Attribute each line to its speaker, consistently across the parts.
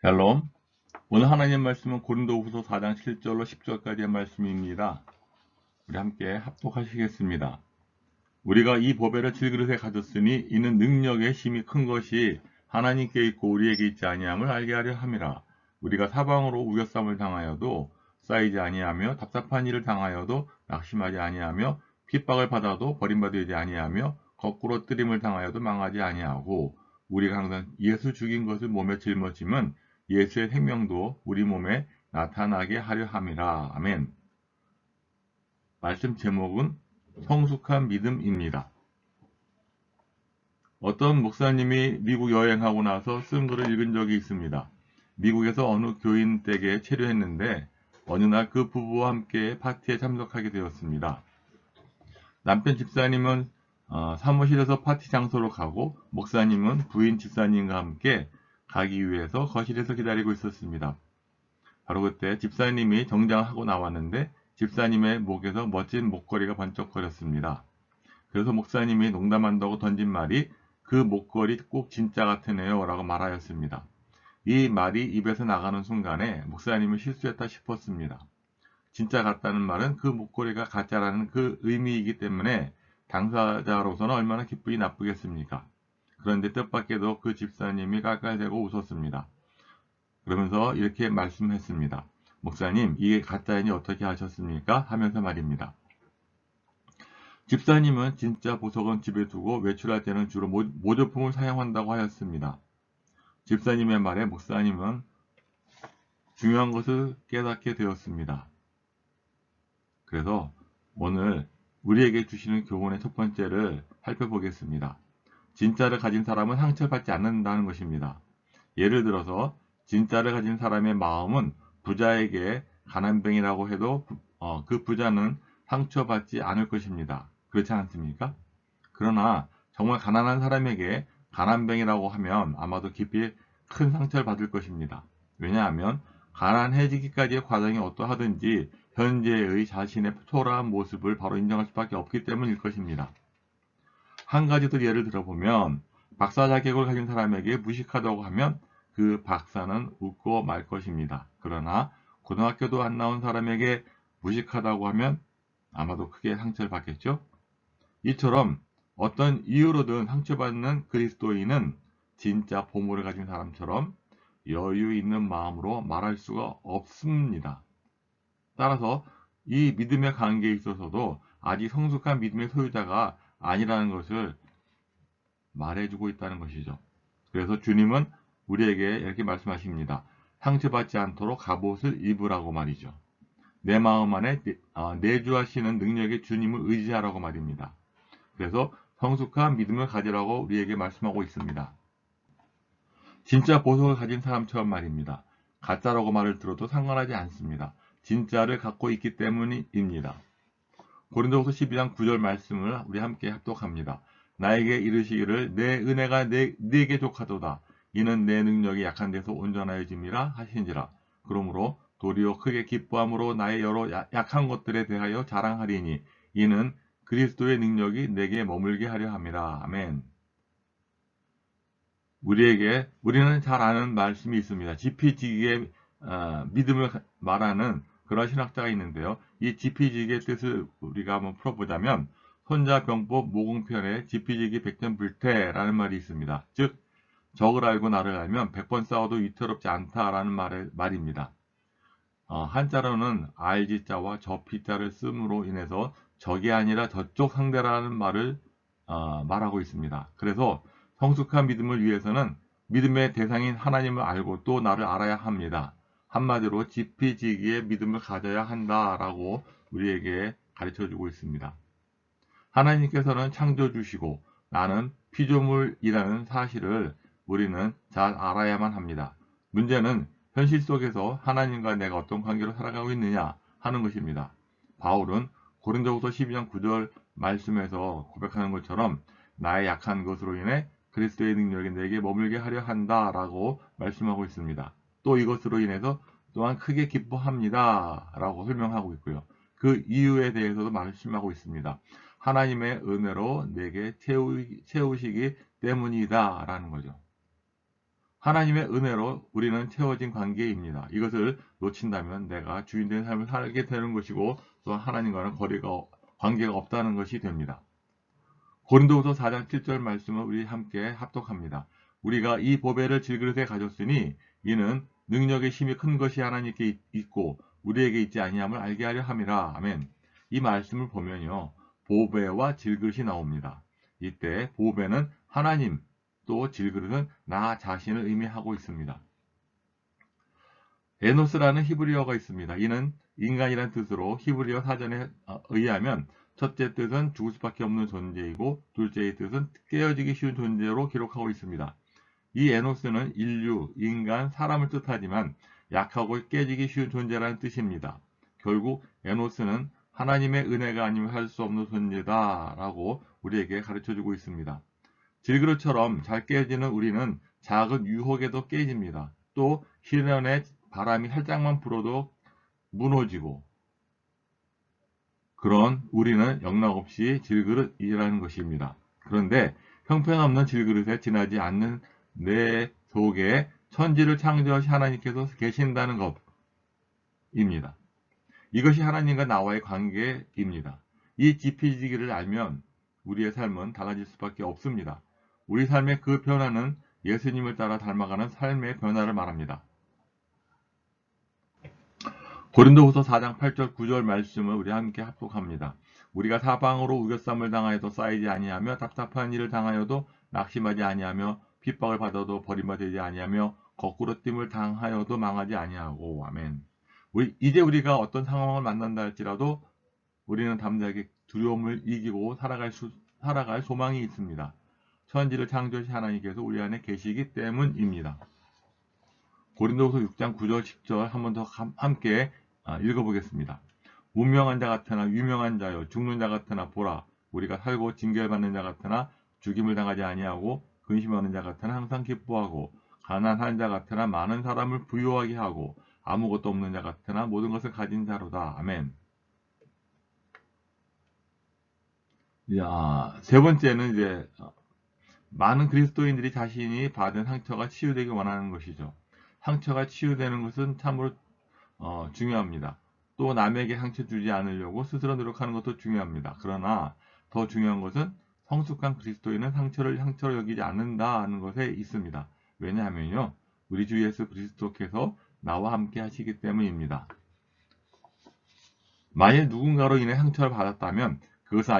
Speaker 1: 샬롬. 오늘 하나님 말씀은 고린도후서 4장 7절로 10절까지의 말씀입니다. 우리 함께 합독하시겠습니다. 우리가 이 보배를 질그릇에 가졌으니 이는 능력의 힘이 큰 것이 하나님께 있고 우리에게 있지 아니함을 알게 하려 함이라. 우리가 사방으로 우겨쌈을 당하여도 쌓이지 아니하며 답답한 일을 당하여도 낙심하지 아니하며 핍박을 받아도 버림받지 아니하며 거꾸로 뜨림을 당하여도 망하지 아니하고 우리가 항상 예수 죽인 것을 몸에 짊어짐은 예수의 생명도 우리 몸에 나타나게 하려 함이라. 아멘. 말씀 제목은 성숙한 믿음입니다. 어떤 목사님이 미국 여행하고 나서 쓴 글을 읽은 적이 있습니다. 미국에서 어느 교인 댁에 체류했는데 어느 날 그 부부와 함께 파티에 참석하게 되었습니다. 남편 집사님은 사무실에서 파티 장소로 가고 목사님은 부인 집사님과 함께 가기 위해서 거실에서 기다리고 있었습니다. 바로 그때 집사님이 정장을 하고 나왔는데 집사님의 목에서 멋진 목걸이가 번쩍거렸습니다. 그래서 목사님이 농담한다고 던진 말이 그 목걸이 꼭 진짜 같으네요 라고 말하였습니다. 이 말이 입에서 나가는 순간에 목사님은 실수했다 싶었습니다. 진짜 같다는 말은 그 목걸이가 가짜라는 그 의미이기 때문에 당사자로서는 얼마나 기쁘기 나쁘겠습니까? 그런데 뜻밖에도 그 집사님이 깔깔대고 웃었습니다. 그러면서 이렇게 말씀했습니다. 목사님, 이게 가짜이니 어떻게 하셨습니까? 하면서 말입니다. 집사님은 진짜 보석은 집에 두고 외출할 때는 주로 모조품을 사용한다고 하였습니다. 집사님의 말에 목사님은 중요한 것을 깨닫게 되었습니다. 그래서 오늘 우리에게 주시는 교훈의 첫 번째를 살펴보겠습니다. 진짜를 가진 사람은 상처받지 않는다는 것입니다. 예를 들어서 진짜를 가진 사람의 마음은 부자에게 가난뱅이라고 해도 그 부자는 상처받지 않을 것입니다. 그렇지 않습니까? 그러나 정말 가난한 사람에게 가난뱅이라고 하면 아마도 깊이 큰 상처를 받을 것입니다. 왜냐하면 가난해지기까지의 과정이 어떠하든지 현재의 자신의 초라한 모습을 바로 인정할 수밖에 없기 때문일 것입니다. 한 가지 더 예를 들어보면 박사 자격을 가진 사람에게 무식하다고 하면 그 박사는 웃고 말 것입니다. 그러나 고등학교도 안 나온 사람에게 무식하다고 하면 아마도 크게 상처를 받겠죠. 이처럼 어떤 이유로든 상처받는 그리스도인은 진짜 보물을 가진 사람처럼 여유 있는 마음으로 말할 수가 없습니다. 따라서 이 믿음의 관계에 있어서도 아직 성숙한 믿음의 소유자가 아니라는 것을 말해주고 있다는 것이죠. 그래서 주님은 우리에게 이렇게 말씀하십니다. 상처받지 않도록 갑옷을 입으라고 말이죠. 내 마음 안에 내주하시는 능력의 주님을 의지하라고 말입니다. 그래서 성숙한 믿음을 가지라고 우리에게 말씀하고 있습니다. 진짜 보석을 가진 사람처럼 말입니다. 가짜라고 말을 들어도 상관하지 않습니다. 진짜를 갖고 있기 때문입니다. 고린도후서 12장 9절 말씀을 우리 함께 합독합니다. 나에게 이르시기를 내 은혜가 네게 족하도다. 이는 내 능력이 약한 데서 온전하여짐이라 하신지라. 그러므로 도리어 크게 기뻐함으로 나의 여러 약한 것들에 대하여 자랑하리니 이는 그리스도의 능력이 내게 머물게 하려 함이라. 아멘. 우리는 잘 아는 말씀이 있습니다. 지피지기의 믿음을 말하는 그런 신학자가 있는데요. 이 지피지기의 뜻을 우리가 한번 풀어보자면 손자병법 모공편에 지피지기 백전불태라는 말이 있습니다. 즉 적을 알고 나를 알면 100번 싸워도 위태롭지 않다라는 말입니다. 한자로는 알지자와 저피자를 씀으로 인해서 적이 아니라 저쪽 상대라는 말을 말하고 있습니다. 그래서 성숙한 믿음을 위해서는 믿음의 대상인 하나님을 알고 또 나를 알아야 합니다. 한마디로 지피지기의 믿음을 가져야 한다라고 우리에게 가르쳐주고 있습니다. 하나님께서는 창조주시고 나는 피조물이라는 사실을 우리는 잘 알아야만 합니다. 문제는 현실 속에서 하나님과 내가 어떤 관계로 살아가고 있느냐 하는 것입니다. 바울은 고린도후서 12장 9절 말씀에서 고백하는 것처럼 나의 약한 것으로 인해 그리스도의 능력이 내게 머물게 하려 한다라고 말씀하고 있습니다. 또 이것으로 인해서 또한 크게 기뻐합니다 라고 설명하고 있고요. 그 이유에 대해서도 말씀하고 있습니다. 하나님의 은혜로 내게 채우시기 때문이다 라는 거죠. 하나님의 은혜로 우리는 채워진 관계입니다. 이것을 놓친다면 내가 주인된 삶을 살게 되는 것이고 또한 하나님과는 관계가 없다는 것이 됩니다. 고린도후서 4장 7절 말씀을 우리 함께 합독합니다. 우리가 이 보배를 질그릇에 가졌으니 이는 능력의 힘이 큰 것이 하나님께 있고 우리에게 있지 아니함을 알게 하려 함이라. 아멘. 이 말씀을 보면요, 보배와 질그릇이 나옵니다. 이때 보배는 하나님, 또 질그릇은 나 자신을 의미하고 있습니다. 에노스라는 히브리어가 있습니다. 이는 인간이란 뜻으로 히브리어 사전에 의하면 첫째 뜻은 죽을 수밖에 없는 존재이고 둘째의 뜻은 깨어지기 쉬운 존재로 기록하고 있습니다. 이 에노스는 인류, 인간, 사람을 뜻하지만 약하고 깨지기 쉬운 존재라는 뜻입니다. 결국 에노스는 하나님의 은혜가 아니면 할 수 없는 존재다 라고 우리에게 가르쳐주고 있습니다. 질그릇처럼 잘 깨지는 우리는 작은 유혹에도 깨집니다. 또 희련의 바람이 살짝만 불어도 무너지고, 그런 우리는 영락없이 질그릇이라는 것입니다. 그런데 형편없는 질그릇에 지나지 않는 내 속에 천지를 창조하신 하나님께서 계신다는 것입니다. 이것이 하나님과 나와의 관계입니다. 이 지피지기를 알면 우리의 삶은 달라질 수밖에 없습니다. 우리 삶의 그 변화는 예수님을 따라 닮아가는 삶의 변화를 말합니다. 고린도후서 4장 8절 9절 말씀을 우리 함께 합독합니다. 우리가 사방으로 우겨쌈을 당하여도 쌓이지 아니하며 답답한 일을 당하여도 낙심하지 아니하며 핍박을 받아도 버림받지 아니하며 거꾸로 뜸을 당하여도 망하지 아니하고. 아멘. 이제 우리가 어떤 상황을 만난다 할지라도 우리는 담대하게 두려움을 이기고 살아갈 소망이 있습니다. 천지를 창조하신 하나님께서 우리 안에 계시기 때문입니다. 고린도후서 6장 9절 10절 한 번 더 함께 읽어보겠습니다. 운명한 자 같으나 유명한 자여, 죽는 자 같으나 보라, 우리가 살고 징계받는 자 같으나 죽임을 당하지 아니하고 근심하는 자 같으나 항상 기뻐하고 가난한 자 같으나 많은 사람을 부유하게 하고 아무것도 없는 자 같으나 모든 것을 가진 자로다. 아멘. 세 번째는 이제 많은 그리스도인들이 자신이 받은 상처가 치유되기 원하는 것이죠. 상처가 치유되는 것은 참으로 중요합니다. 또 남에게 상처 주지 않으려고 스스로 노력하는 것도 중요합니다. 그러나 더 중요한 것은 성숙한 그리스도인은 상처를 여기지 않는다는 것에 있습니다. 왜냐하면요, 우리 주 예수 그리스도께서 나와 함께 하시기 때문입니다. 만일 누군가로 인해 상처를 받았다면 그것은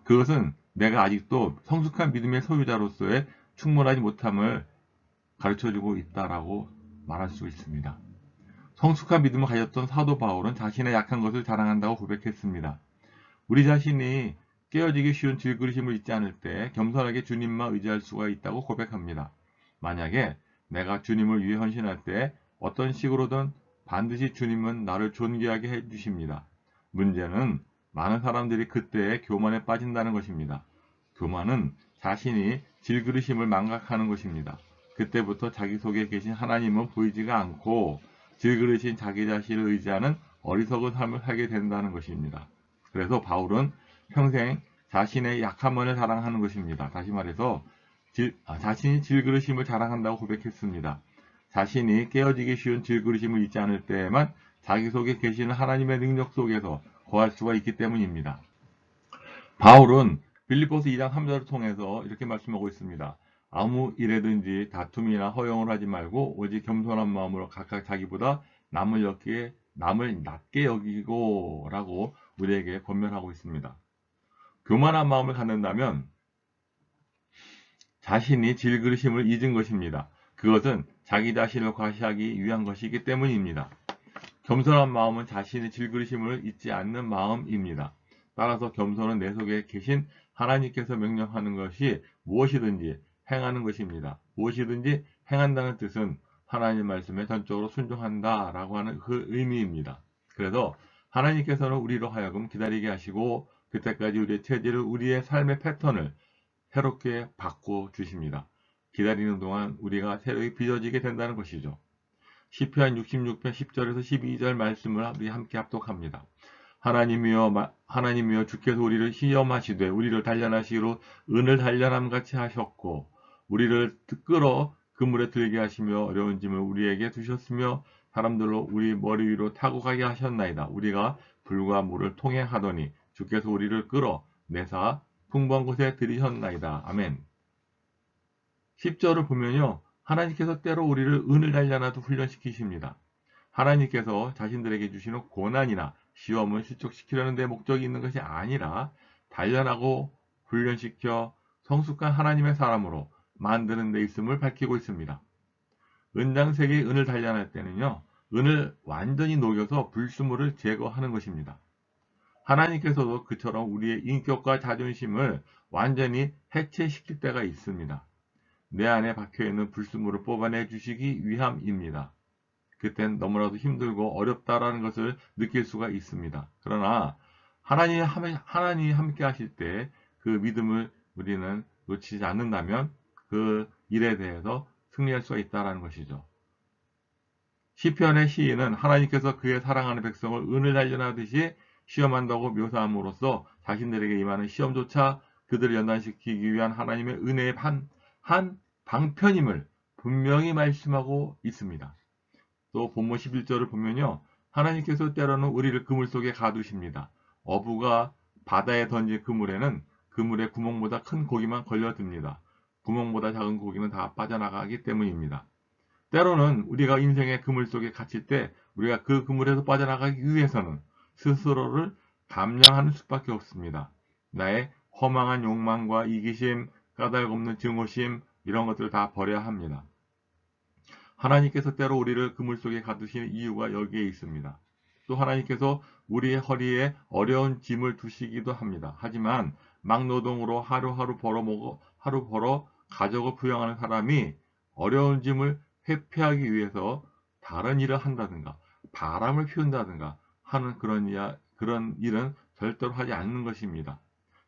Speaker 1: 그것은 내가 아직도 성숙한 믿음의 소유자로서의 충분하지 못함을 가르쳐주고 있다라고 말할 수 있습니다. 성숙한 믿음을 가졌던 사도 바울은 자신의 약한 것을 자랑한다고 고백했습니다. 우리 자신이 깨어지기 쉬운 질그릇임을 잊지 않을 때 겸손하게 주님만 의지할 수가 있다고 고백합니다. 만약에 내가 주님을 위해 헌신할 때 어떤 식으로든 반드시 주님은 나를 존귀하게 해주십니다. 문제는 많은 사람들이 그때에 교만에 빠진다는 것입니다. 교만은 자신이 질그릇임을 망각하는 것입니다. 그때부터 자기 속에 계신 하나님은 보이지가 않고 질그릇인 자기 자신을 의지하는 어리석은 삶을 살게 된다는 것입니다. 그래서 바울은 평생 자신의 약함만을 자랑하는 것입니다. 다시 말해서 자신이 질그릇임을 자랑한다고 고백했습니다. 자신이 깨어지기 쉬운 질그릇임을 잊지 않을 때에만 자기 속에 계시는 하나님의 능력 속에서 거할 수가 있기 때문입니다. 바울은 빌립보서 2장 3절을 통해서 이렇게 말씀하고 있습니다. 아무 일에든지 다툼이나 허용을 하지 말고 오직 겸손한 마음으로 각각 자기보다 남을 낮게 여기고 라고 우리에게 권면하고 있습니다. 교만한 마음을 갖는다면 자신이 질그릇임을 잊은 것입니다. 그것은 자기 자신을 과시하기 위한 것이기 때문입니다. 겸손한 마음은 자신의 질그릇임을 잊지 않는 마음입니다. 따라서 겸손은 내 속에 계신 하나님께서 명령하는 것이 무엇이든지 행하는 것입니다. 무엇이든지 행한다는 뜻은 하나님 말씀에 전적으로 순종한다 라고 하는 그 의미입니다. 그래서 하나님께서는 우리로 하여금 기다리게 하시고 그때까지 우리의 체질을, 우리의 삶의 패턴을 새롭게 바꿔주십니다. 기다리는 동안 우리가 새롭게 빚어지게 된다는 것이죠. 시편 66편 10절에서 12절 말씀을 우리 함께 합독합니다. 하나님이여 주께서 우리를 시험하시되 우리를 단련하시기로 은을 단련함 같이 하셨고 우리를 끌어 그물에 들게 하시며 어려운 짐을 우리에게 두셨으며 사람들로 우리 머리 위로 타고 가게 하셨나이다. 우리가 불과 물을 통행하더니 주께서 우리를 끌어 내사 풍부한 곳에 들이셨나이다. 아멘. 10절을 보면요. 하나님께서 때로 우리를 은을 단련하도 훈련시키십니다. 하나님께서 자신들에게 주시는 고난이나 시험을 실족시키려는 데 목적이 있는 것이 아니라 단련하고 훈련시켜 성숙한 하나님의 사람으로 만드는 데 있음을 밝히고 있습니다. 은장색의 은을 단련할 때는요. 은을 완전히 녹여서 불순물을 제거하는 것입니다. 하나님께서도 그처럼 우리의 인격과 자존심을 완전히 해체시킬 때가 있습니다. 내 안에 박혀있는 불순물을 뽑아내 주시기 위함입니다. 그땐 너무나도 힘들고 어렵다라는 것을 느낄 수가 있습니다. 그러나 하나님이 함께 하실 때 그 믿음을 우리는 놓치지 않는다면 그 일에 대해서 승리할 수가 있다는 것이죠. 시편의 시인은 하나님께서 그의 사랑하는 백성을 은을 단련하듯이 시험한다고 묘사함으로써 자신들에게 임하는 시험조차 그들을 연단시키기 위한 하나님의 은혜의 한 방편임을 분명히 말씀하고 있습니다. 또 본문 11절을 보면요. 하나님께서 때로는 우리를 그물 속에 가두십니다. 어부가 바다에 던진 그물에는 그물의 구멍보다 큰 고기만 걸려듭니다. 구멍보다 작은 고기는 다 빠져나가기 때문입니다. 때로는 우리가 인생의 그물 속에 갇힐 때 우리가 그 그물에서 빠져나가기 위해서는 스스로를 감량하는 수밖에 없습니다. 나의 허망한 욕망과 이기심, 까닭없는 증오심 이런 것들을 다 버려야 합니다. 하나님께서 때로 우리를 그물 속에 가두시는 이유가 여기에 있습니다. 또 하나님께서 우리의 허리에 어려운 짐을 두시기도 합니다. 하지만 막노동으로 하루하루 벌어 가족을 부양하는 사람이 어려운 짐을 회피하기 위해서 다른 일을 한다든가 바람을 피운다든가 하는 그런 일은 절대로 하지 않는 것입니다.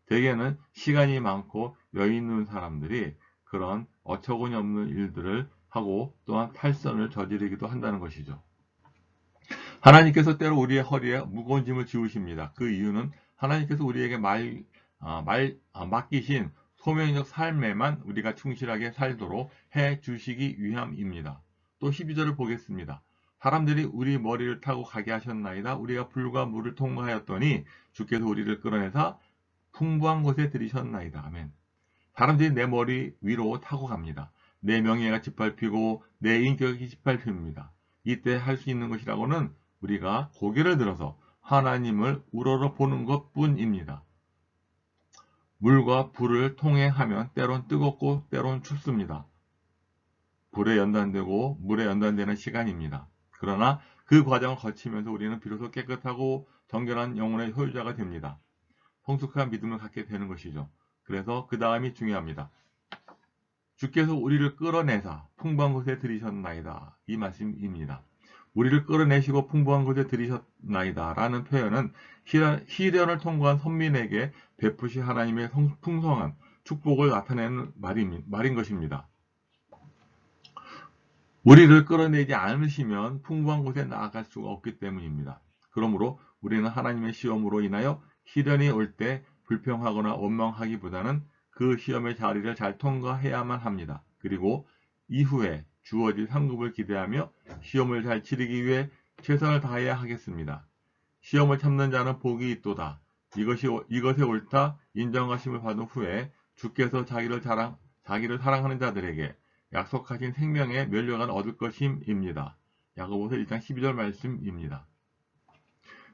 Speaker 1: 대개는 시간이 많고 여유 있는 사람들이 그런 어처구니 없는 일들을 하고 또한 탈선을 저지르기도 한다는 것이죠. 하나님께서 때로 우리의 허리에 무거운 짐을 지우십니다. 그 이유는 하나님께서 우리에게 맡기신 소명적 삶에만 우리가 충실하게 살도록 해 주시기 위함입니다. 또 12절을 보겠습니다. 사람들이 우리 머리를 타고 가게 하셨나이다. 우리가 불과 물을 통과하였더니 주께서 우리를 끌어내사 풍부한 곳에 들이셨나이다. 아멘. 사람들이 내 머리 위로 타고 갑니다. 내 명예가 짓밟히고 내 인격이 짓밟힙니다. 이때 할 수 있는 것이라고는 우리가 고개를 들어서 하나님을 우러러 보는 것뿐입니다. 물과 불을 통행하면 때론 뜨겁고 때론 춥습니다. 불에 연단되고 물에 연단되는 시간입니다. 그러나 그 과정을 거치면서 우리는 비로소 깨끗하고 정결한 영혼의 소유자가 됩니다. 성숙한 믿음을 갖게 되는 것이죠. 그래서 그 다음이 중요합니다. 주께서 우리를 끌어내사 풍부한 곳에 들이셨나이다. 이 말씀입니다. 우리를 끌어내시고 풍부한 곳에 들이셨나이다 라는 표현은 시련을 통과한 선민에게 베푸시 하나님의 풍성한 축복을 나타내는 말인 것입니다. 우리를 끌어내지 않으시면 풍부한 곳에 나아갈 수가 없기 때문입니다. 그러므로 우리는 하나님의 시험으로 인하여 시련이 올 때 불평하거나 원망하기보다는 그 시험의 자리를 잘 통과해야만 합니다. 그리고 이후에 주어질 상급을 기대하며 시험을 잘 치르기 위해 최선을 다해야 하겠습니다. 시험을 참는 자는 복이 있도다. 이것에 옳다 인정하심을 받은 후에 주께서 자기를 사랑하는 자들에게 약속하신 생명의 면류관을 얻을 것임입니다. 야고보서 1장 12절 말씀입니다.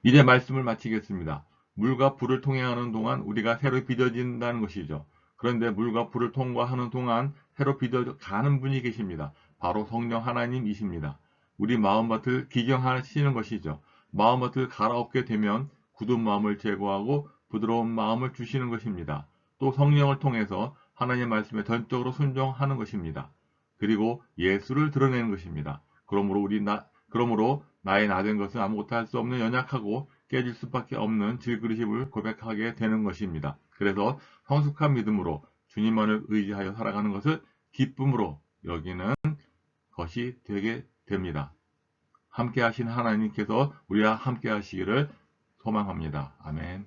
Speaker 1: 이제 말씀을 마치겠습니다. 물과 불을 통행하는 동안 우리가 새로 빚어진다는 것이죠. 그런데 물과 불을 통과하는 동안 새로 빚어가는 분이 계십니다. 바로 성령 하나님이십니다. 우리 마음밭을 기경하시는 것이죠. 마음밭을 갈아엎게 되면 굳은 마음을 제거하고 부드러운 마음을 주시는 것입니다. 또 성령을 통해서 하나님의 말씀에 전적으로 순종하는 것입니다. 그리고 예수를 드러내는 것입니다. 그러므로 나의 나된 것은 아무것도 할 수 없는 연약하고 깨질 수밖에 없는 질그릇임을 고백하게 되는 것입니다. 그래서 성숙한 믿음으로 주님만을 의지하여 살아가는 것을 기쁨으로 여기는 것이 되게 됩니다. 함께 하신 하나님께서 우리와 함께 하시기를 소망합니다. 아멘.